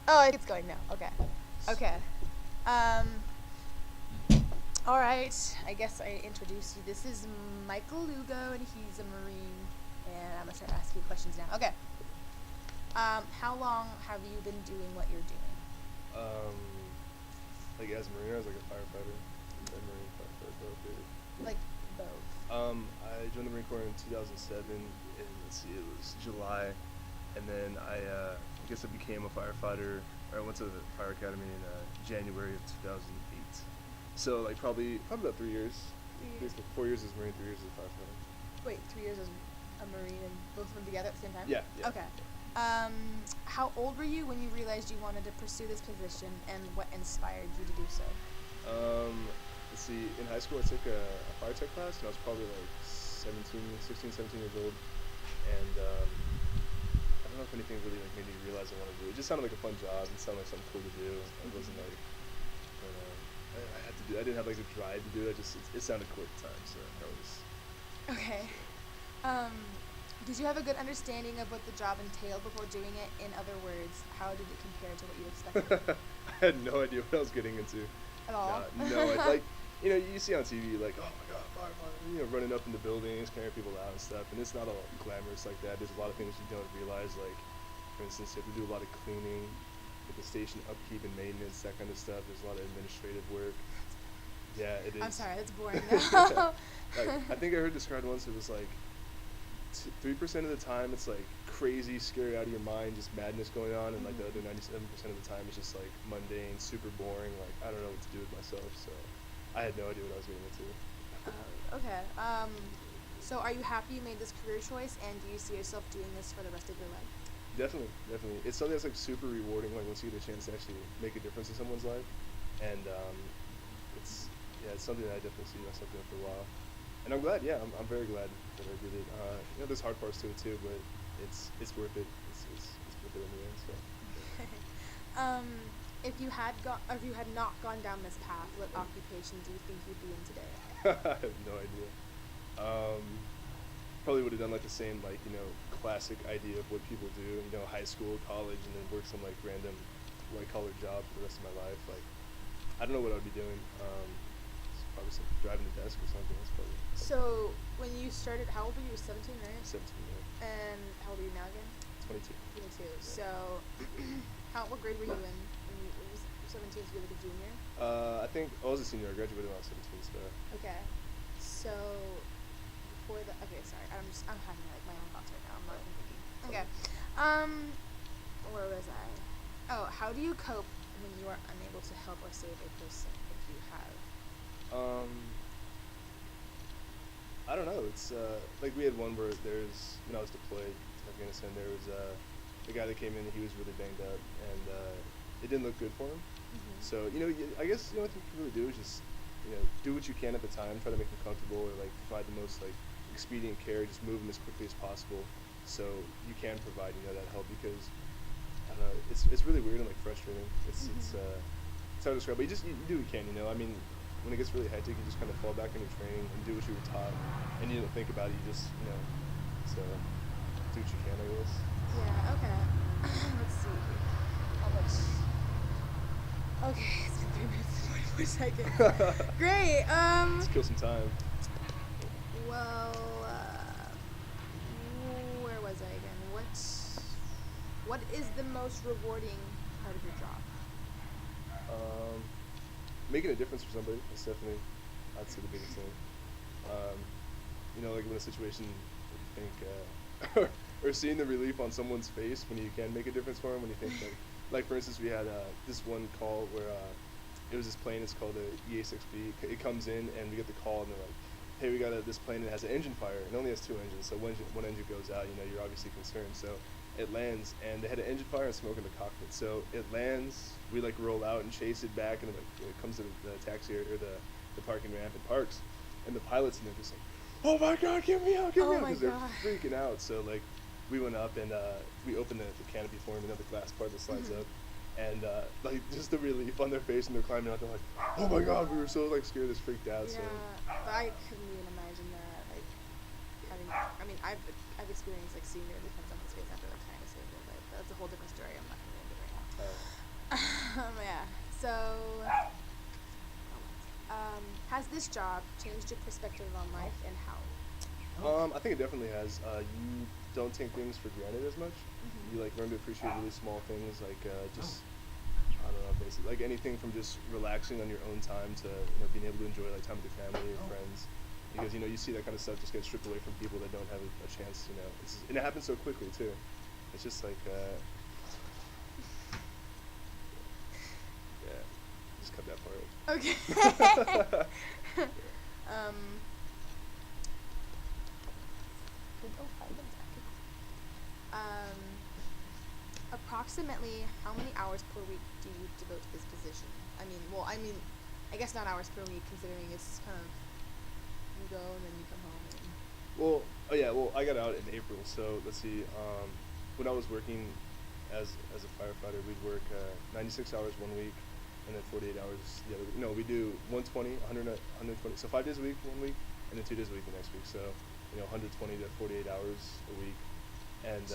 Oh, it's going now. Okay. Okay. Um, all right. I guess I introduced you. This is Michael Lugo, and he's a Marine. And I'm gonna start asking you questions now. Okay. How long have you been doing what you're doing? Um, like as a marine, I was like a firefighter, and marine firefighter both. Dude. Like both. I joined the Marine Corps in 2007, and let's see, it was July, and then I guess I became a firefighter. Or I went to the fire academy in January of 2008. So like probably about 3 years. 3 years. 4 years as a marine, 3 years as a firefighter. Wait, 3 years as a Marine and both of them together at the same time? Yeah. Yeah. Okay. How old were you when you realized you wanted to pursue this position, and what inspired you to do so? Let's see, in high school I took a fire tech class, and I was probably like 16, 17 years old, and I don't know if anything really like made me realize I wanted to do it. It just sounded like a fun job. It sounded like something cool to do. It wasn't like, I don't know, I had to do. I didn't have like the drive to do it. It sounded cool at the time, so that was. Okay. Did you have a good understanding of what the job entailed before doing it? In other words, how did it compare to what you expected? I had no idea what I was getting into. At all? No, like you see on TV like, oh my god, firefighter, running up in the buildings, carrying people out and stuff, and it's not all glamorous like that. There's a lot of things you don't realize, like for instance, you have to do a lot of cleaning, with the station upkeep and maintenance, that kind of stuff. There's a lot of administrative work. Yeah, it is. I'm sorry, that's boring now. Like, I think I heard described once, it was like 3% of the time it's like crazy, scary, out of your mind, just madness going on, and like the other 97% of the time it's just like mundane, super boring. Like I don't know what to do with myself, so I had no idea what I was getting into. Okay. So are you happy you made this career choice, and do you see yourself doing this for the rest of your life? Definitely. It's something that's like super rewarding. Like once you get a chance to actually make a difference in someone's life, and it's something that I definitely see myself doing for a while. And I'm glad. Yeah, I'm very glad that I did it. There's hard parts to it too, but it's worth it. It's worth it in the end. So. If you had not gone down this path, what occupation do you think you'd be in today? I have no idea. Probably would have done like the same classic idea of what people do. High school, college, and then work some like random white collar job for the rest of my life. Like I don't know what I'd be doing. Probably some driving the desk or something. That's probably. So when you started, how old were you? 17, right? 17. Yeah. And how old are you now again? 22. 22. Yeah. So, what grade were you in? When you were 17, so you were like a junior? I think I was a senior. I graduated when I was 17. So. Okay. So sorry. I'm having like my own thoughts right now. I'm not even thinking. Okay. Where was I? Oh, how do you cope when you are unable to help or save a person if you have? I don't know. It's like we had one where when I was deployed to Afghanistan, there was a guy that came in. He was really banged up, and it didn't look good for him. Mm-hmm. So I guess what you can really do is just do what you can at the time. Try to make him comfortable, or like provide the most like expedient care. Just move him as quickly as possible, so you can provide that help, because I don't know. It's really weird and like frustrating. It's hard to describe, but you do what you can. I mean. When it gets really hectic, you just kind of fall back in your training and do what you were taught, and you don't think about it. You just, so do what you can, I guess. Yeah. Okay. Let's see. How much? Okay, it's been 3 minutes and 44 seconds. Great. Let's kill some time. Well, where was I again? What is the most rewarding part of your job? Making a difference for somebody, that's definitely, I'd say, the biggest thing. Like when a situation where you think, or seeing the relief on someone's face when you can make a difference for them, when you think like for instance, we had this one call where it was this plane. It's called the EA-6B. It comes in and we get the call, and they're like, hey, we got this plane that has an engine fire. It only has 2 engines, so when one engine goes out, you're obviously concerned. So it lands, and they had an engine fire and smoke in the cockpit. So it lands, we like roll out and chase it back, and it comes to the taxi or the parking ramp and parks, and the pilots, and they're just like, oh my god, get me out, because they're freaking out. So like we went up and we opened the canopy for them, the glass part that slides up, and like just the relief on their face, and they're climbing out. They're like, oh my god, we were so like scared, just freaked out. Yeah, So but I couldn't even imagine that. Like I've experienced like seeing the defense on his face after like trying to save their life. That's a whole different story. I'm not gonna get into it right now. So, has this job changed your perspective on life and how? I think it definitely has. You don't take things for granted as much. Mhm. You like learn to appreciate really small things, like just I don't know, basically like anything from just relaxing on your own time to being able to enjoy like time with your family or friends. Because you see that kind of stuff just get stripped away from people that don't have a chance. And it happens so quickly too. It's just like yeah, just cut that part. Okay. um. Oh, 5 minutes after. Approximately how many hours per week do you devote to this position? I guess not hours per week, considering it's kind of you go and then you come home. Well, oh yeah, well I got out in April, so let's see. When I was working as a firefighter, we'd work 96 hours one week, and then 48 hours the other week. No, we do 120, 120. So 5 days a week one week, and then 2 days a week the next week. So 120 to 48 hours a week, and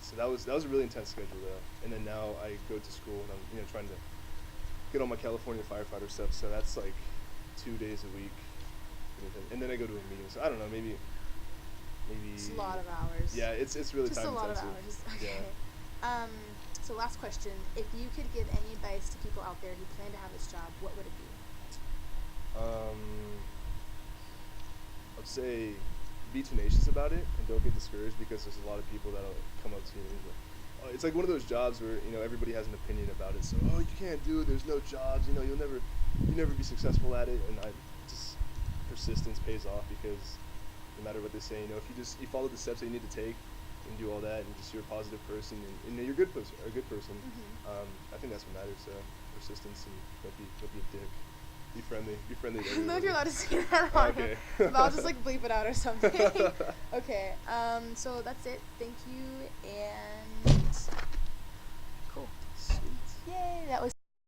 so that was a really intense schedule though. And then now I go to school and I'm trying to get all my California firefighter stuff. So that's like 2 days a week, and then I go to a meeting. So I don't know, maybe. It's a lot of hours. Yeah, it's really just time a lot intensive. of hours. Okay. Yeah. So last question: if you could give any advice to people out there who plan to have this job, what would it be? I'd say be tenacious about it and don't get discouraged, because there's a lot of people that'll come up to you and be like, oh, it's like one of those jobs where everybody has an opinion about it. So you can't do it. There's no jobs. You'll never be successful at it. And just persistence pays off, because no matter what they say, if you follow the steps that you need to take and do all that, and just you're a positive person and you're a good person. I think that's what matters. So persistence, and don't be a dick. Be friendly. Be friendly to I don't know everyone. if you're allowed to say that on Okay. but I'll just bleep it out or something. Okay. So that's it. Thank you, and